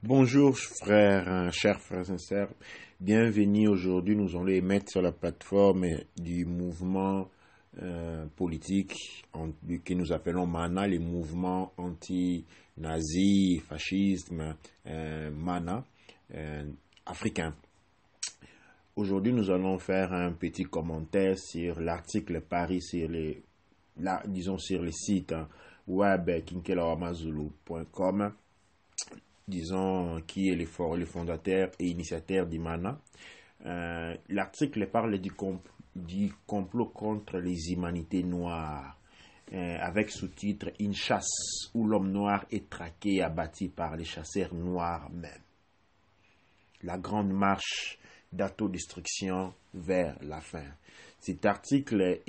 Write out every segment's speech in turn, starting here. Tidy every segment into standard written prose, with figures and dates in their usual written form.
Bonjour frères, chers frères et sœurs, bienvenue. Aujourd'hui nous allons émettre sur la plateforme du mouvement politique que nous appelons MANA, les mouvements anti-nazis, fascisme, MANA, africain. Aujourd'hui nous allons faire un petit commentaire sur l'article paru sur sur les sites web kinkelawamazulu.com, disons, qui est le fondateur et initiateur d'Imana. L'article parle du complot contre les humanités noires, avec sous-titre « Une chasse où l'homme noir est traqué et abattu par les chasseurs noirs même. La grande marche d'autodestruction vers la fin ». Cet article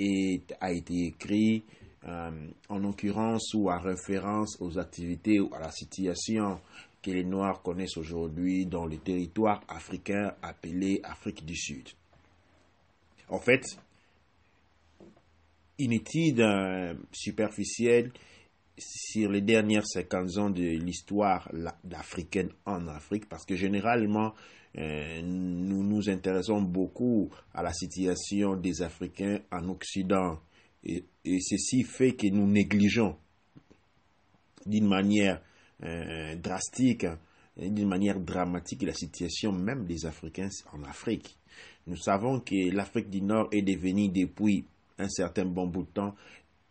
a été écrit en l'occurrence ou à référence aux activités ou à la situation que les Noirs connaissent aujourd'hui dans le territoire africain appelé Afrique du Sud. En fait, une étude superficielle sur les dernières 50 ans de l'histoire africaine en Afrique, parce que généralement, nous nous intéressons beaucoup à la situation des Africains en Occident. Et ceci fait que nous négligeons d'une manière drastique, d'une manière dramatique, la situation même des Africains en Afrique. Nous savons que l'Afrique du Nord est devenue depuis un certain bon bout de temps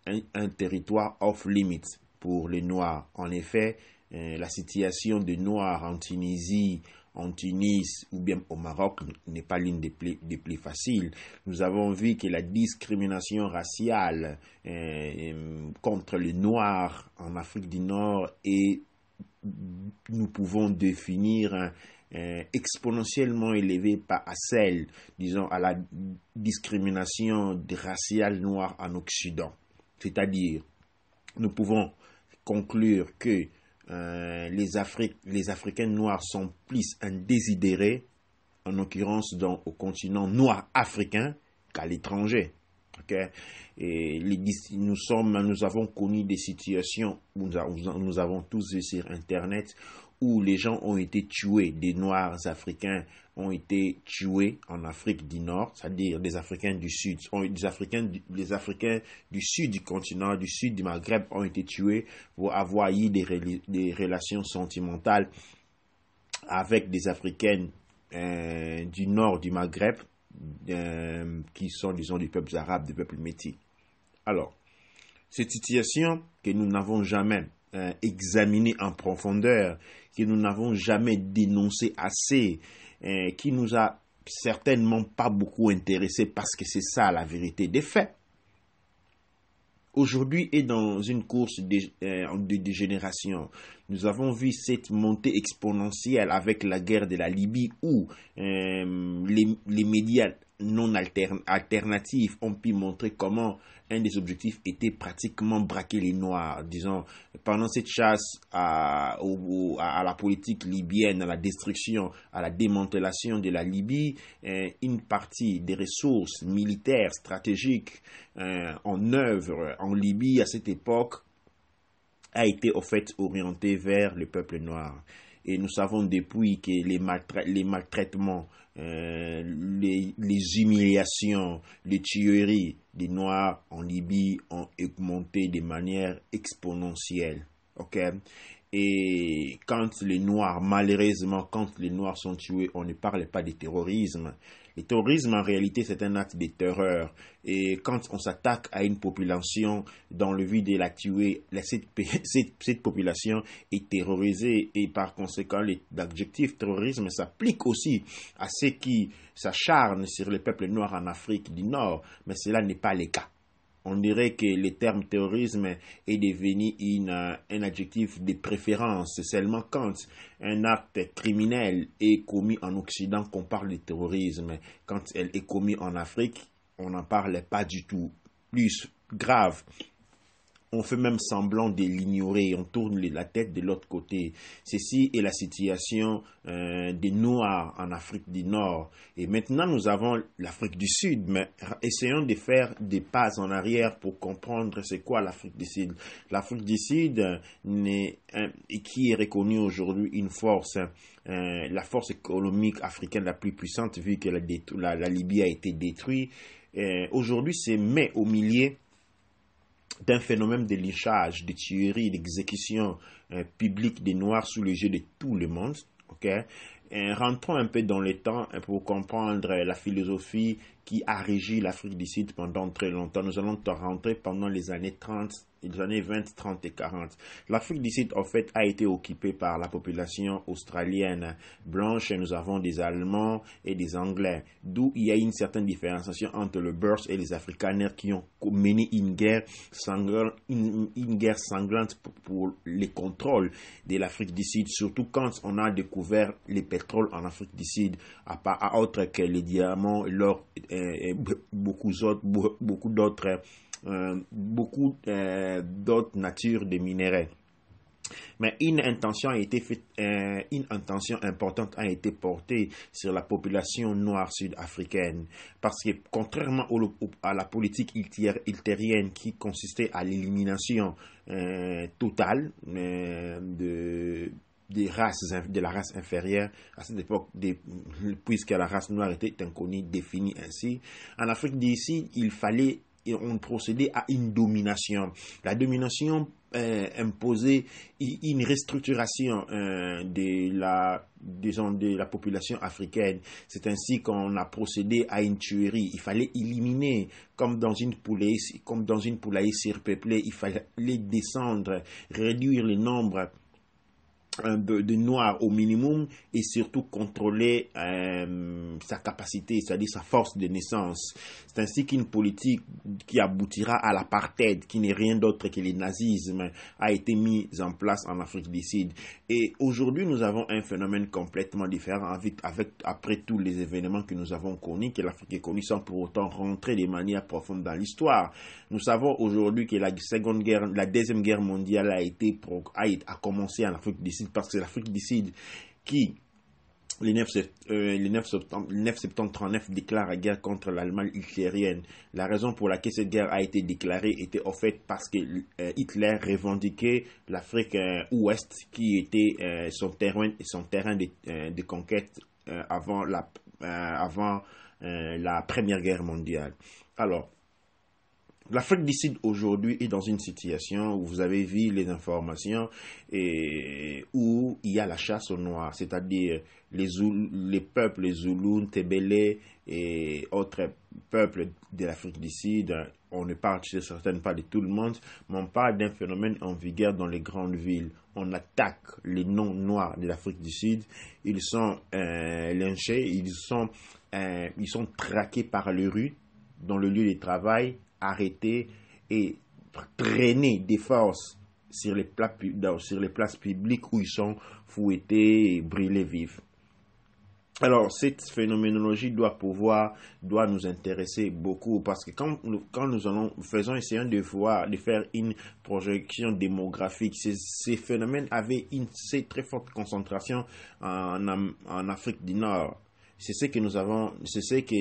un territoire off-limits pour les Noirs. En effet, la situation des Noirs en Tunisie, en Tunis ou bien au Maroc n'est pas l'une des plus faciles. Nous avons vu que la discrimination raciale contre les Noirs en Afrique du Nord est, nous pouvons définir exponentiellement élevée par à celle, disons, à la discrimination raciale noire en Occident. C'est-à-dire, nous pouvons conclure que les Africains noirs sont plus un désidéré, en l'occurrence au continent noir africain, qu'à l'étranger. Okay? Et nous avons connu des situations où nous avons tous vu sur Internet où les gens ont été tués, des Noirs africains ont été tués en Afrique du Nord, c'est-à-dire des Africains du Sud, les Africains du Sud du continent, du Sud du Maghreb ont été tués pour avoir eu des relations sentimentales avec des Africaines du Nord du Maghreb, qui sont, disons, des peuples arabes, des peuples métis. Alors, cette situation que nous n'avons jamais examinée en profondeur, que nous n'avons jamais dénoncée assez, qui nous a certainement pas beaucoup intéressé parce que c'est ça la vérité des faits. Aujourd'hui est dans une course de dégénération. Nous avons vu cette montée exponentielle avec la guerre de la Libye où les médias non alternatifs ont pu montrer comment un des objectifs était pratiquement braquer les Noirs. Disons, pendant cette chasse à la politique libyenne, à la destruction, à la démantelation de la Libye, une partie des ressources militaires stratégiques en œuvre en Libye à cette époque a été au fait orientée vers le peuple noir. Et nous savons depuis que les maltraitements, les humiliations, les tueries des Noirs en Libye ont augmenté de manière exponentielle. Okay? Et quand les Noirs, malheureusement, quand les Noirs sont tués, on ne parle pas de terrorisme. Le terrorisme, en réalité, c'est un acte de terreur. Et quand on s'attaque à une population dans le but de la tuer, cette population est terrorisée. Et par conséquent, l'adjectif terrorisme s'applique aussi à ceux qui s'acharnent sur le peuple noir en Afrique du Nord. Mais cela n'est pas le cas. On dirait que le terme terrorisme est devenu un adjectif de préférence. Seulement quand un acte criminel est commis en Occident qu'on parle de terrorisme. Quand elle est commise en Afrique, on n'en parle pas du tout. Plus grave, on fait même semblant de l'ignorer, on tourne la tête de l'autre côté. Ceci est la situation des Noirs en Afrique du Nord. Et maintenant, nous avons l'Afrique du Sud, mais essayons de faire des pas en arrière pour comprendre c'est quoi l'Afrique du Sud. L'Afrique du Sud, qui est reconnue aujourd'hui une force, la force économique africaine la plus puissante, vu que la Libye a été détruite. Aujourd'hui, c'est mais au milieu d'un phénomène de lynchage, de tuerie, d'exécution publique des Noirs sous les yeux de tout le monde. Okay? Rentrons un peu dans le temps pour comprendre la philosophie qui a régi l'Afrique du Sud pendant très longtemps. Nous allons rentrer pendant les années 30, les années 20, 30 et 40. L'Afrique du Sud, en fait, a été occupée par la population australienne blanche et nous avons des Allemands et des Anglais. D'où il y a une certaine différenciation entre le Boers et les Afrikaners qui ont mené une guerre sanglante, pour le contrôle de l'Afrique du Sud, surtout quand on a découvert les pétroles en Afrique du Sud, à autre que les diamants, l'or et beaucoup d'autres natures de minéraux. Mais une intention importante a été portée sur la population noire sud-africaine, parce que contrairement à la politique hitlérienne qui consistait à l'élimination totale de la race inférieure à cette époque, puisque la race noire était inconnue, définie ainsi. En Afrique du Sud, on procédait à une domination. La domination imposait une restructuration de la population africaine. C'est ainsi qu'on a procédé à une tuerie. Il fallait éliminer, comme dans une poulailler surpeuplée, il fallait descendre, réduire le nombre de noirs au minimum et surtout contrôler sa capacité, c'est-à-dire sa force de naissance. C'est ainsi qu'une politique qui aboutira à l'apartheid, qui n'est rien d'autre que le nazisme, a été mise en place en Afrique du Sud. Et aujourd'hui, nous avons un phénomène complètement différent après tous les événements que nous avons connus, que l'Afrique a connus sans pour autant rentrer de manière profonde dans l'histoire. Nous savons aujourd'hui que la deuxième guerre mondiale a commencé en Afrique du Sud, parce que c'est l'Afrique du Sud qui, le 9 septembre 1939, déclare la guerre contre l'Allemagne hitlérienne. La raison pour laquelle cette guerre a été déclarée était en fait parce que Hitler revendiquait l'Afrique ouest, qui était son terrain de conquête avant la Première Guerre mondiale. Alors, l'Afrique du Sud aujourd'hui est dans une situation où vous avez vu les informations où il y a la chasse aux Noirs, c'est-à-dire les peuples Zoulous, Tébélé et autres peuples de l'Afrique du Sud. On ne parle certainement pas de tout le monde, mais on parle d'un phénomène en vigueur dans les grandes villes. On attaque les non-noirs de l'Afrique du Sud, ils sont lynchés, ils sont traqués par les rues, dans le lieu de travail, arrêtés et traînés de force sur les places publiques où ils sont fouettés et brûlés vifs. Alors, cette phénoménologie doit nous intéresser beaucoup, parce que quand essayons de faire une projection démographique, ces phénomènes avaient une très forte concentration en Afrique du Nord. C'est ce que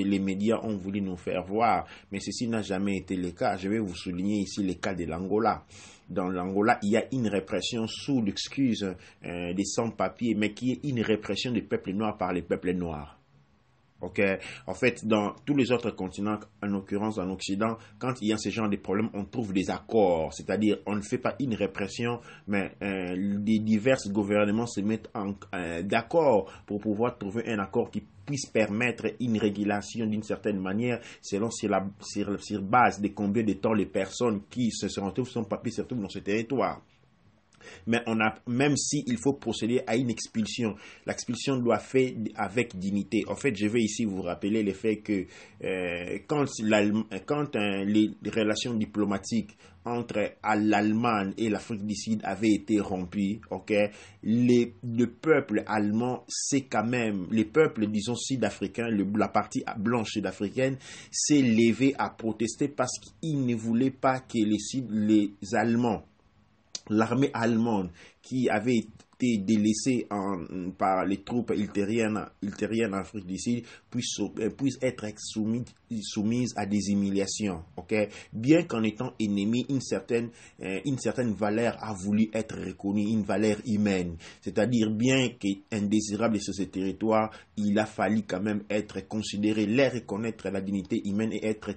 les médias ont voulu nous faire voir, mais ceci n'a jamais été le cas. Je vais vous souligner ici le cas de l'Angola. Dans l'Angola, il y a une répression sous l'excuse des sans-papiers, mais qui est une répression des peuples noirs par les peuples noirs. Okay. En fait, dans tous les autres continents, en l'occurrence en Occident, quand il y a ce genre de problèmes, on trouve des accords. C'est-à-dire, on ne fait pas une répression, mais les divers gouvernements se mettent d'accord pour pouvoir trouver un accord qui puisse permettre une régulation d'une certaine manière, sur base de combien de temps les personnes qui se retrouvent sans papier se retrouvent dans ce territoire. Mais même s'il faut procéder à une expulsion, l'expulsion doit faire avec dignité. En fait, je vais ici vous rappeler le fait que quand les relations diplomatiques entre l'Allemagne et l'Afrique du Sud avaient été rompues, ok, le peuple allemand, c'est quand même, les peuples, disons, sud-africains, la partie blanche sud-africaine, s'est levé à protester parce qu'ils ne voulaient pas que les Allemands, l'armée allemande qui avait été délaissée par les troupes ultérieures en Afrique du Sud puisse être soumise à des humiliations. Okay? Bien qu'en étant ennemi, une certaine valeur a voulu être reconnue, une valeur humaine. C'est-à-dire, bien qu'indésirable sur ce territoire, il a fallu quand même être considéré, les reconnaître la dignité humaine et être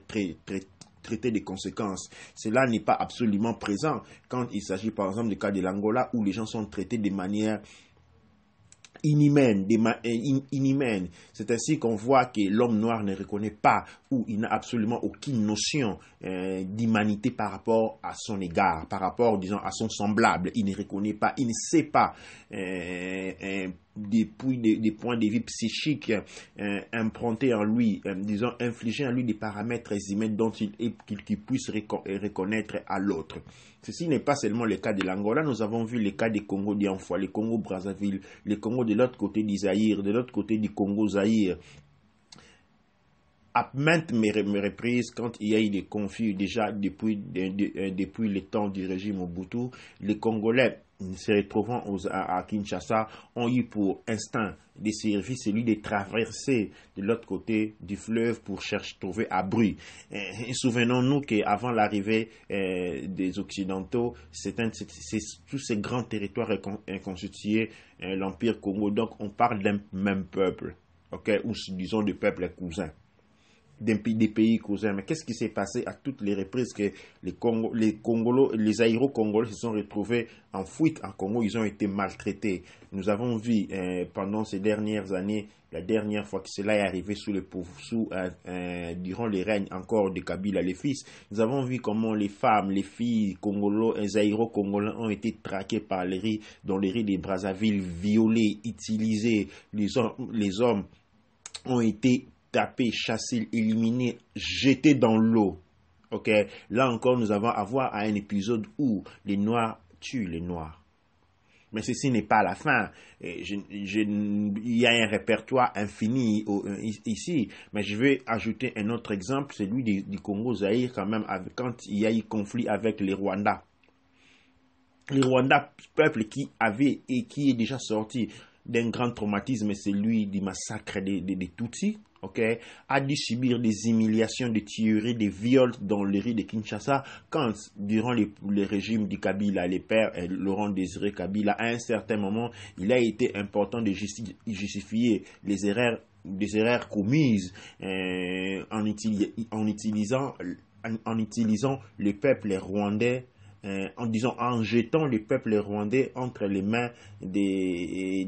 traiter des conséquences. Cela n'est pas absolument présent quand il s'agit par exemple du cas de l'Angola où les gens sont traités de manière inhumaine. C'est ainsi qu'on voit que l'homme noir ne reconnaît pas ou il n'a absolument aucune notion d'humanité par rapport à son égard, par rapport, disons, à son semblable. Il ne reconnaît pas, il ne sait pas des points de vue psychiques improntés en lui, disons, infligés en lui des paramètres humains dont qu'il puisse reconnaître à l'autre. Ceci n'est pas seulement le cas de l'Angola, nous avons vu le cas des Congo d'Ianfoua, les Congo Brazzaville, les Congo de l'autre côté du Zaïre, de l'autre côté du Congo Zaïre. À maintes reprises, quand il y a eu des conflits déjà depuis le temps du régime Mobutu, les Congolais se retrouvant à Kinshasa ont eu pour instinct de survie celui de traverser de l'autre côté du fleuve pour trouver abri. Souvenons-nous qu'avant l'arrivée des Occidentaux, c'est tous ces grands territoires constitués l'Empire Congo. Donc on parle d'un même peuple, okay? Ou disons de peuples cousins. Des pays cousins. Mais qu'est-ce qui s'est passé à toutes les reprises que les aéro-congolais se sont retrouvés en fuite en Congo, ils ont été maltraités. Nous avons vu pendant ces dernières années, la dernière fois que cela est arrivé durant les règnes encore de Kabila, les fils, nous avons vu comment les femmes, les filles les aéro-congolais ont été traqués par dans les rues de Brazzaville, violés, utilisés. Les hommes ont été tapés, chassés, éliminés, jetés dans l'eau. Okay? Là encore, nous avons affaire à un épisode où les Noirs tuent les Noirs. Mais ceci n'est pas la fin. Il y a un répertoire infini ici. Mais je vais ajouter un autre exemple, celui du Congo-Zaïre quand même, quand il y a eu conflit avec les Rwandais. Les Rwandais, peuple qui est déjà sorti d'un grand traumatisme, c'est celui du massacre des Tutsis. Okay, a dû subir des humiliations, des tueries, des viols dans les rues de Kinshasa quand, durant le régime du Kabila, les pères Laurent Désiré Kabila, à un certain moment, il a été important de justifier des erreurs commises en utilisant le peuple rwandais, en jetant le peuple rwandais entre les mains des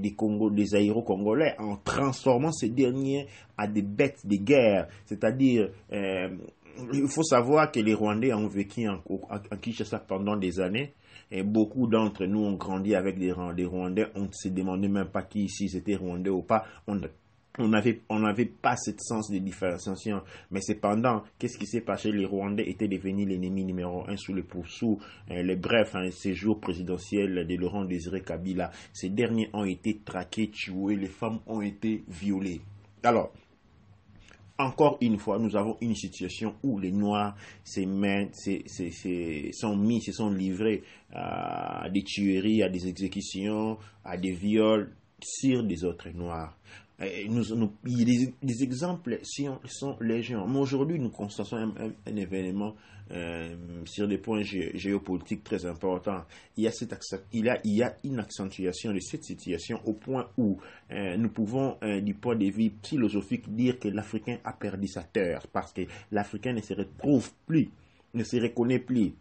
aéro-congolais, en transformant ces derniers à des bêtes de guerre. C'est-à-dire, il faut savoir que les Rwandais ont vécu en Kinshasa pendant des années. Et beaucoup d'entre nous ont grandi avec des Rwandais. On ne se demandait même pas qui ici c'était Rwandais ou pas. On n'avait pas ce sens de différenciation. Mais cependant, qu'est-ce qui s'est passé? Les Rwandais étaient devenus l'ennemi numéro 1 sous le bref séjour présidentiel de Laurent Désiré Kabila. Ces derniers ont été traqués, tués, les femmes ont été violées. Alors, encore une fois, nous avons une situation où les Noirs se sont livrés à des tueries, à des exécutions, à des viols sur des autres Noirs. Les exemples sont légion. Mais aujourd'hui, nous constatons un événement sur des points géopolitiques très importants. Il y a une accentuation de cette situation au point où nous pouvons, du point de vue philosophique, dire que l'Africain a perdu sa terre parce que l'Africain ne se retrouve plus, ne se reconnaît plus.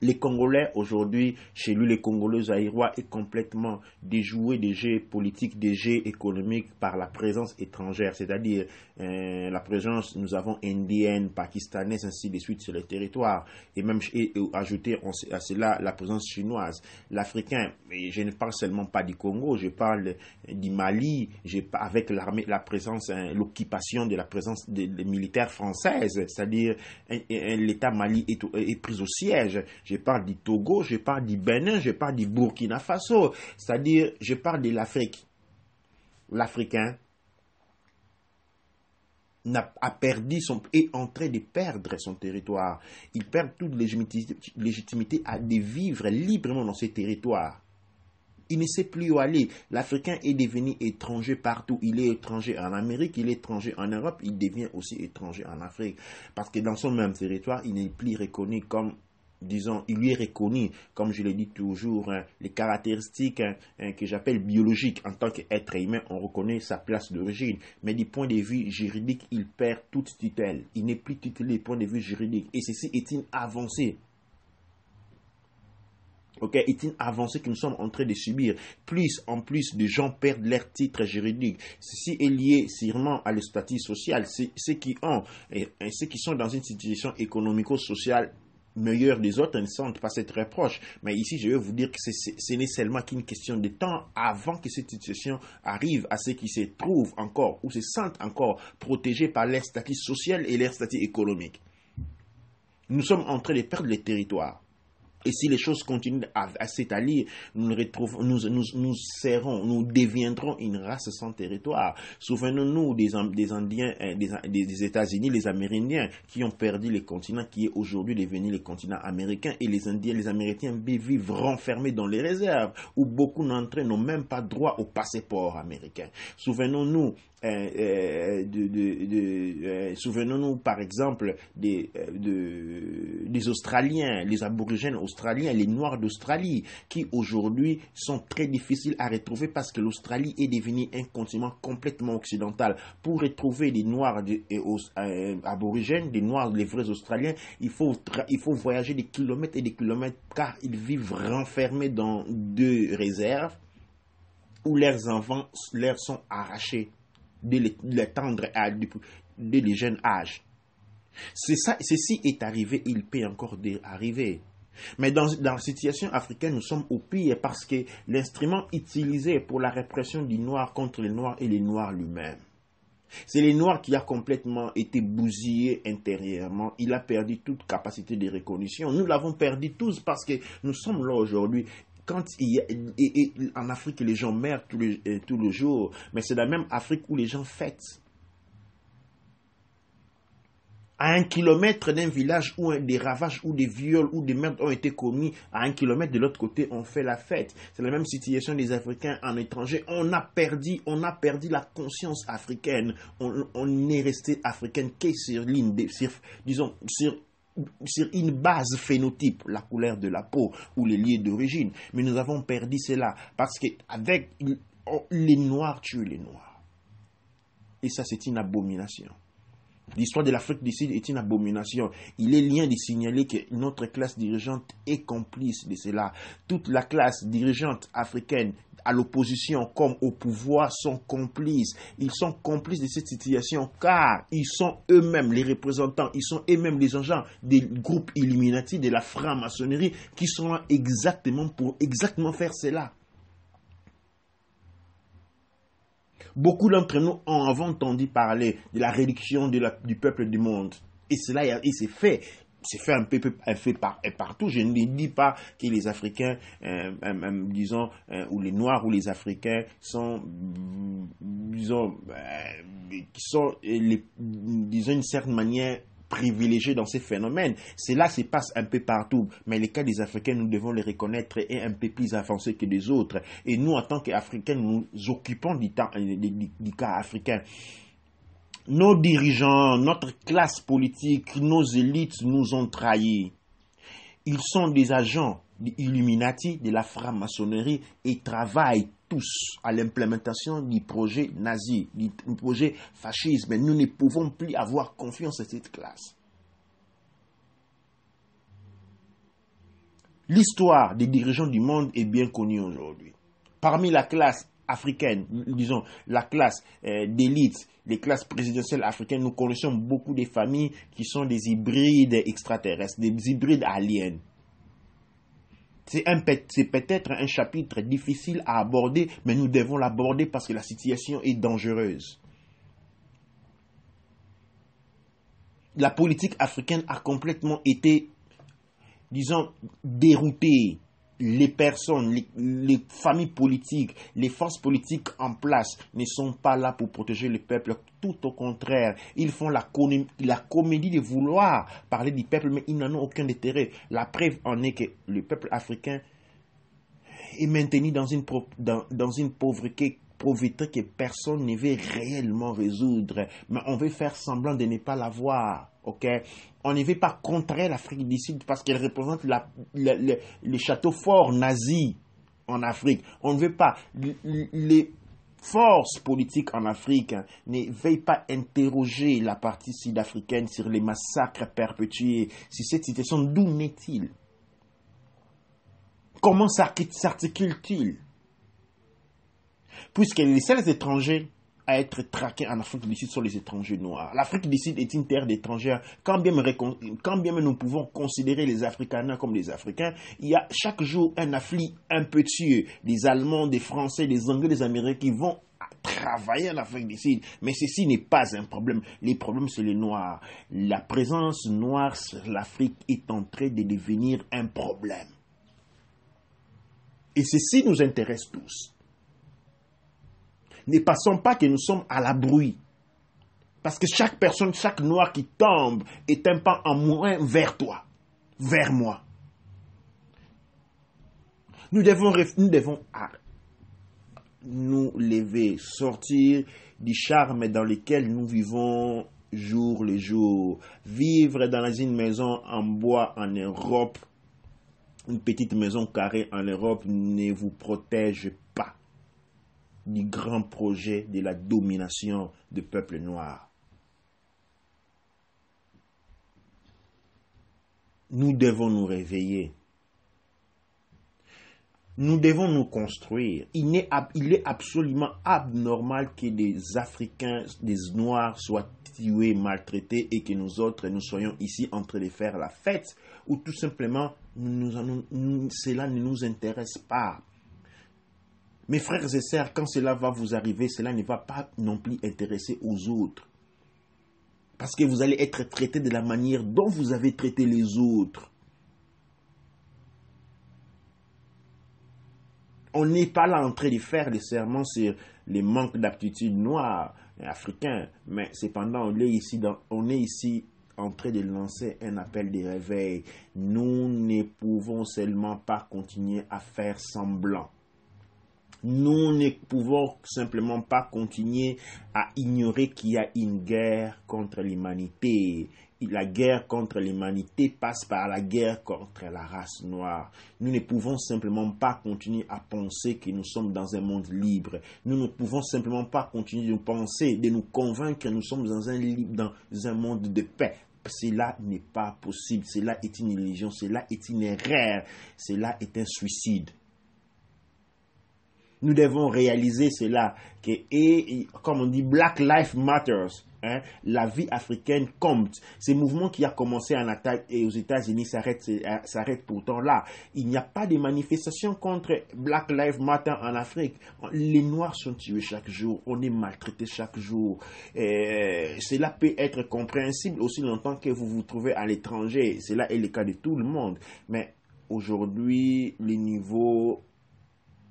Les Congolais, aujourd'hui, chez lui, les Congolais zaïrois est complètement déjoué des jeux politiques, des jeux économiques par la présence étrangère, c'est-à-dire la présence, nous avons indienne, pakistanaise, ainsi de suite sur le territoire, et même ajouter à cela la présence chinoise. L'Africain, je ne parle seulement pas du Congo, je parle du Mali, avec l'armée, la présence, l'occupation de la présence des militaires françaises, c'est-à-dire l'État Mali est pris au siège. Je parle du Togo, je parle du Bénin, je parle du Burkina Faso. C'est-à-dire, je parle de l'Afrique. L'Africain est en train de perdre son territoire. Il perd toute légitimité à de vivre librement dans ces territoires. Il ne sait plus où aller. L'Africain est devenu étranger partout. Il est étranger en Amérique, il est étranger en Europe, il devient aussi étranger en Afrique. Parce que dans son même territoire, il n'est plus reconnu comme, disons, il lui est reconnu, comme je l'ai dit toujours, les caractéristiques que j'appelle biologiques. En tant qu'être humain, on reconnaît sa place d'origine. Mais du point de vue juridique, il perd toute tutelle. Il n'est plus tutelé du point de vue juridique. Et ceci est une avancée. Est une avancée que nous sommes en train de subir. Plus en plus de gens perdent leur titre juridique. Ceci est lié sûrement à le statut social. Ceux qui sont dans une situation économico-sociale meilleure des autres ne sentent pas cette reproche. Mais ici, je vais vous dire que ce n'est seulement qu'une question de temps avant que cette situation arrive à ceux qui se trouvent encore ou se sentent encore protégés par leur statut social et leur statut économique. Nous sommes en train de perdre les territoires. Et si les choses continuent à s'étaler, nous deviendrons une race sans territoire. Souvenons-nous des Indiens, des États-Unis, les Amérindiens, qui ont perdu le continent qui est aujourd'hui devenu le continent américain. Et les Indiens, les Américains vivent renfermés dans les réserves, où beaucoup d'entre eux n'ont même pas droit au passeport américain. Souvenons-nous souvenons-nous par exemple des Australiens, les aborigènes australiens, les Noirs d'Australie, qui aujourd'hui sont très difficiles à retrouver parce que l'Australie est devenue un continent complètement occidental. Pour retrouver des Noirs aborigènes, des Noirs, les vrais Australiens, il faut voyager des kilomètres et des kilomètres car ils vivent renfermés dans deux réserves où leurs enfants leur sont arrachés dès les jeunes âges. Ceci est arrivé, il peut encore arriver. Mais dans la situation africaine, nous sommes au pire parce que l'instrument utilisé pour la répression du noir contre les noirs est les noirs lui-même. C'est les noirs qui a complètement été bousillé intérieurement. Il a perdu toute capacité de reconnaissance. Nous l'avons perdu tous parce que nous sommes là aujourd'hui. Quand en Afrique, les gens meurent tous les jours, mais c'est la même Afrique où les gens fêtent. À 1 kilomètre d'un village où des ravages ou des viols ou des meurtres ont été commis, à 1 kilomètre de l'autre côté, on fait la fête. C'est la même situation des Africains en étranger. On a perdu la conscience africaine. On n'est resté africain que sur une base phénotype, la couleur de la peau ou les lieux d'origine. Mais nous avons perdu cela parce que les Noirs tuent les Noirs. Et ça, c'est une abomination. L'histoire de l'Afrique du Sud est une abomination. Il est lié de signaler que notre classe dirigeante est complice de cela. Toute la classe dirigeante africaine, à l'opposition comme au pouvoir, sont complices. Ils sont complices de cette situation car ils sont eux-mêmes les représentants, ils sont eux-mêmes les agents des groupes Illuminati, de la franc-maçonnerie qui sont là exactement pour exactement faire cela. Beaucoup d'entre nous ont entendu parler de la réduction du peuple du monde. Et cela s'est fait. C'est fait un peu partout. Je ne dis pas que les Africains, ou les Noirs ou les Africains sont, qui sont, d'une certaine manière, privilégiés dans ces phénomènes. Cela se passe un peu partout, mais les cas des Africains, nous devons les reconnaître, est un peu plus avancé que les autres. Et nous, en tant qu'Africains, nous occupons du cas africain. Nos dirigeants, notre classe politique, nos élites nous ont trahis. Ils sont des agents des Illuminati, de la franc-maçonnerie et travaillent tous à l'implémentation du projet nazi, du projet fasciste. Mais nous ne pouvons plus avoir confiance en cette classe. L'histoire des dirigeants du monde est bien connue aujourd'hui. Parmi la classe africaine, disons la classe d'élite, les classes présidentielles africaines, nous connaissons beaucoup de familles qui sont des hybrides extraterrestres, des hybrides aliens. C'est peut-être un chapitre difficile à aborder, mais nous devons l'aborder parce que la situation est dangereuse. La politique africaine a complètement été, disons, déroutée. Les personnes, les familles politiques, les forces politiques en place ne sont pas là pour protéger le peuple. Tout au contraire, ils font la comédie de vouloir parler du peuple, mais ils n'en ont aucun intérêt. La preuve en est que le peuple africain est maintenu dans une pauvreté que personne ne veut réellement résoudre. Mais on veut faire semblant de ne pas l'avoir. Ok, on ne veut pas contrer l'Afrique du Sud parce qu'elle représente le château fort nazi en Afrique. On ne veut pas. Les forces politiques en Afrique ne veulent pas interroger la partie sud-africaine sur les massacres perpétués, sur cette situation. D'où naît-il? Comment s'articule-t-il? Puisque les seuls étrangers à être traqués en Afrique du Sud sont les étrangers noirs. L'Afrique du Sud est une terre d'étrangers. Quand bien même nous pouvons considérer les Afrikaners comme des Africains, il y a chaque jour un afflux impétueux des Allemands, des Français, des Anglais, des Américains qui vont travailler en Afrique du Sud. Mais ceci n'est pas un problème. Les problèmes, c'est les Noirs. La présence noire sur l'Afrique est en train de devenir un problème. Et ceci nous intéresse tous. Ne passons pas que nous sommes à l'abri. Parce que chaque personne, chaque noir qui tombe est un pas en moins vers toi, vers moi. Nous devons nous lever, sortir du charme dans lequel nous vivons jour le jour. Vivre dans une maison en bois en Europe, une petite maison carrée en Europe ne vous protège pas du grand projet de la domination du peuple noir. Nous devons nous réveiller. Nous devons nous construire. Il est absolument abnormal que des Africains, des Noirs soient tués, maltraités et que nous autres, nous soyons ici en train de faire la fête ou tout simplement cela ne nous intéresse pas. Mes frères et sœurs, quand cela va vous arriver, cela ne va pas non plus intéresser aux autres. Parce que vous allez être traité de la manière dont vous avez traité les autres. On n'est pas là en train de faire des sermons sur les manques d'aptitude noires et africains, mais cependant, on est ici en train de lancer un appel de réveil. Nous ne pouvons seulement pas continuer à faire semblant. Nous ne pouvons simplement pas continuer à ignorer qu'il y a une guerre contre l'humanité. La guerre contre l'humanité passe par la guerre contre la race noire. Nous ne pouvons simplement pas continuer à penser que nous sommes dans un monde libre. Nous ne pouvons simplement pas continuer de penser, de nous convaincre que nous sommes dans un monde de paix. Cela n'est pas possible. Cela est une illusion. Cela est une erreur. Cela est un suicide. Nous devons réaliser cela, et comme on dit, Black Lives Matter, la vie africaine compte. Ce mouvement qui a commencé en attaque et aux États-Unis s'arrête pourtant là. Il n'y a pas de manifestation contre Black Lives Matter en Afrique. Les Noirs sont tués chaque jour, on est maltraité chaque jour. Cela peut être compréhensible aussi longtemps que vous vous trouvez à l'étranger. Cela est le cas de tout le monde. Mais aujourd'hui, le niveau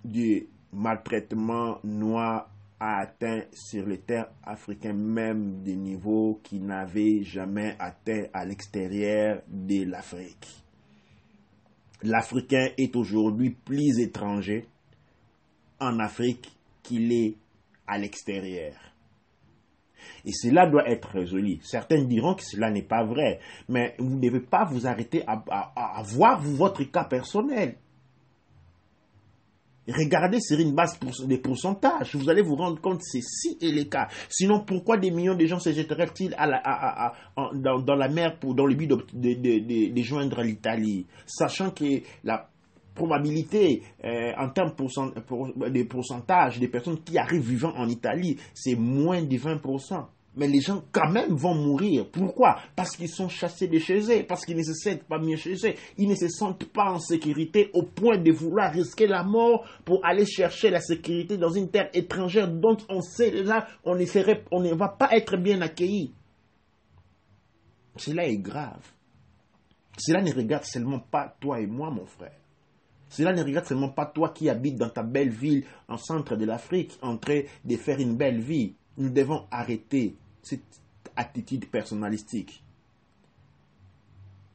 du maltraitement noir a atteint sur les terres africaines même des niveaux qui n'avaient jamais atteint à l'extérieur de l'Afrique. L'Africain est aujourd'hui plus étranger en Afrique qu'il est à l'extérieur. Et cela doit être résolu. Certains diront que cela n'est pas vrai, mais vous ne devez pas vous arrêter à voir votre cas personnel. Regardez sur une base des pourcentages. Vous allez vous rendre compte que ceci est le cas. Sinon, pourquoi des millions de gens se jetteraient-ils dans la mer dans le but de joindre l'Italie, sachant que probabilité, en termes de pourcentage des personnes qui arrivent vivant en Italie, c'est moins de 20%. Mais les gens, quand même, vont mourir. Pourquoi? Parce qu'ils sont chassés de chez eux, parce qu'ils ne se sentent pas bien chez eux. Ils ne se sentent pas en sécurité au point de vouloir risquer la mort pour aller chercher la sécurité dans une terre étrangère dont on sait là, on ne va pas être bien accueilli. Cela est grave. Cela ne regarde seulement pas toi et moi, mon frère. Cela ne regarde seulement pas toi qui habites dans ta belle ville en centre de l'Afrique, en train de faire une belle vie. Nous devons arrêter cette attitude personnalistique.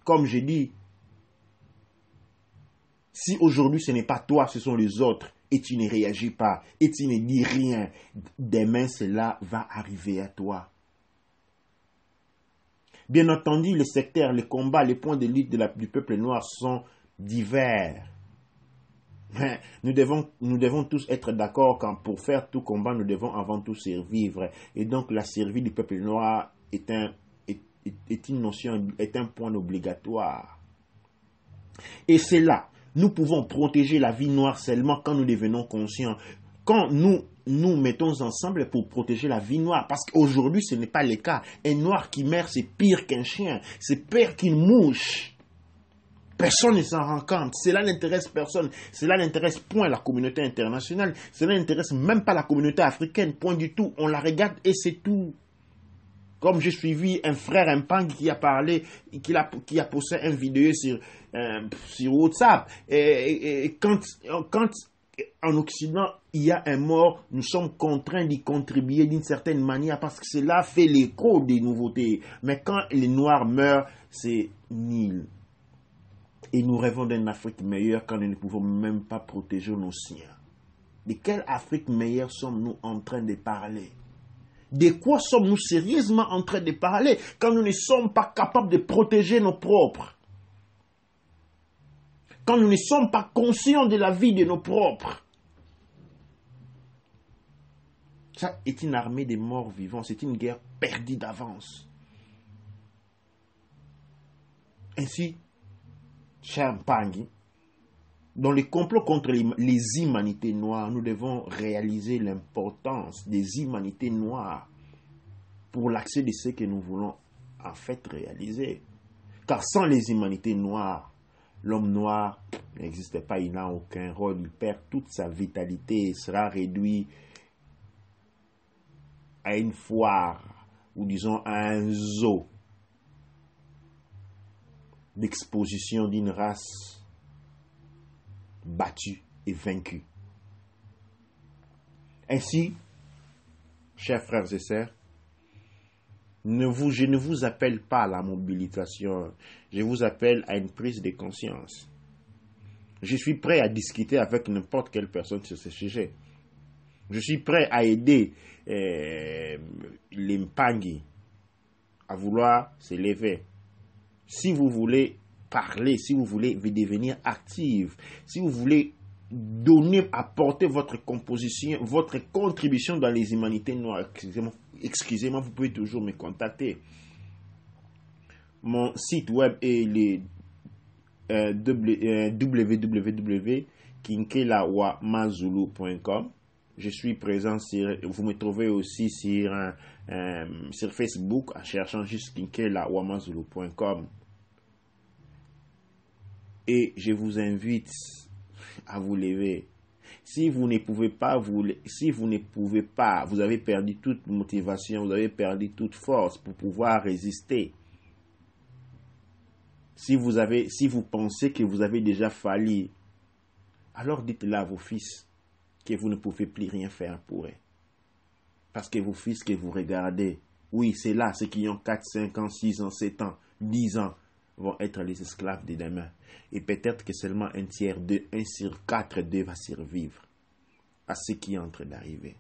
Comme je dis, si aujourd'hui ce n'est pas toi, ce sont les autres, et tu ne réagis pas, et tu ne dis rien, demain cela va arriver à toi. Bien entendu, les secteurs, les combats, les points de lutte du peuple noir sont divers. Nous devons tous être d'accord quand pour faire tout combat, nous devons avant tout survivre. Et donc la survie du peuple noir est une notion, est un point obligatoire. Et c'est là, nous pouvons protéger la vie noire seulement quand nous devenons conscients. Quand nous mettons ensemble pour protéger la vie noire. Parce qu'aujourd'hui, ce n'est pas le cas. Un noir qui meurt, c'est pire qu'un chien. C'est pire qu'une mouche. Personne ne s'en rend compte. Cela n'intéresse personne. Cela n'intéresse point la communauté internationale. Cela n'intéresse même pas la communauté africaine. Point du tout. On la regarde et c'est tout. Comme j'ai suivi un frère Mpang qui a parlé, qui a posté une vidéo sur WhatsApp. Et quand en Occident, il y a un mort, nous sommes contraints d'y contribuer d'une certaine manière parce que cela fait l'écho des nouveautés. Mais quand les Noirs meurent, c'est nul. Et nous rêvons d'une Afrique meilleure quand nous ne pouvons même pas protéger nos siens. De quelle Afrique meilleure sommes-nous en train de parler? De quoi sommes-nous sérieusement en train de parler quand nous ne sommes pas capables de protéger nos propres? Quand nous ne sommes pas conscients de la vie de nos propres? Ça est une armée de morts vivants, c'est une guerre perdue d'avance. Ainsi, cher Mpangui, dans le complot contre les humanités noires, nous devons réaliser l'importance des humanités noires pour l'accès de ce que nous voulons en fait réaliser. Car sans les humanités noires, l'homme noir n'existe pas, il n'a aucun rôle, il perd toute sa vitalité, il sera réduit à une foire, ou disons à un zoo d'exposition d'une race battue et vaincue. Ainsi, chers frères et sœurs, je ne vous appelle pas à la mobilisation, je vous appelle à une prise de conscience. Je suis prêt à discuter avec n'importe quelle personne sur ce sujet. Je suis prêt à aider les Mpangui à vouloir s'élever. Si vous voulez parler, si vous voulez devenir active, si vous voulez donner, apporter votre contribution dans les humanités noires, excusez-moi, vous pouvez toujours me contacter. Mon site web est le www.kinkelawamazulu.com. Je suis présent vous me trouvez aussi sur Facebook en cherchant juste kinkelawamazulu.com. Et je vous invite à vous lever. Si vous ne pouvez pas, vous avez perdu toute motivation, vous avez perdu toute force pour pouvoir résister. Si vous pensez que vous avez déjà failli, alors dites-le à vos fils que vous ne pouvez plus rien faire pour eux. Parce que vos fils que vous regardez, oui, c'est là, ceux qui ont 4, 5 ans, 6 ans, 7 ans, 10 ans, vont être les esclaves de demain. Et peut-être que seulement 1 sur 4 d'eux va survivre à ce qui est en train d'arriver.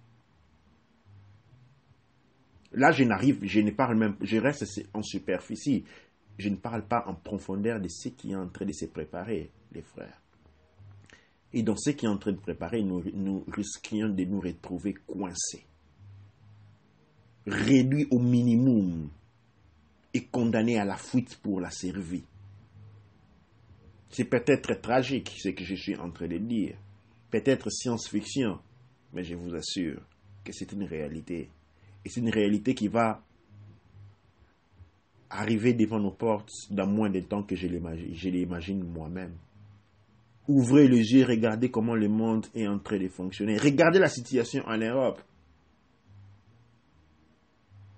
Là, je reste en superficie. Je ne parle pas en profondeur de ce qui est en train de se préparer, les frères. Et dans ce qui est en train de préparer, nous risquons de nous retrouver coincés, réduits au minimum et condamnés à la fuite pour la survie. C'est peut-être tragique ce que je suis en train de dire. Peut-être science-fiction. Mais je vous assure que c'est une réalité. Et c'est une réalité qui va arriver devant nos portes dans moins de temps que je l'imagine moi-même. Ouvrez les yeux, regardez comment le monde est en train de fonctionner. Regardez la situation en Europe.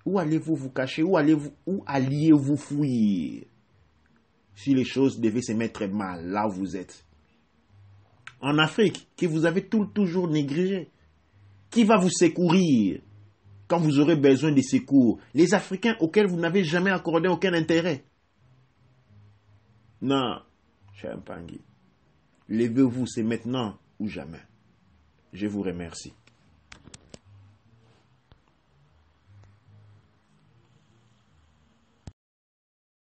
Où allez-vous vous cacher? Où alliez-vous fuir? Si les choses devaient se mettre mal là où vous êtes. En Afrique, que vous avez toujours négligé. Qui va vous secourir quand vous aurez besoin de secours? Les Africains auxquels vous n'avez jamais accordé aucun intérêt. Non, cher Mpangi. Levez-vous, c'est maintenant ou jamais. Je vous remercie.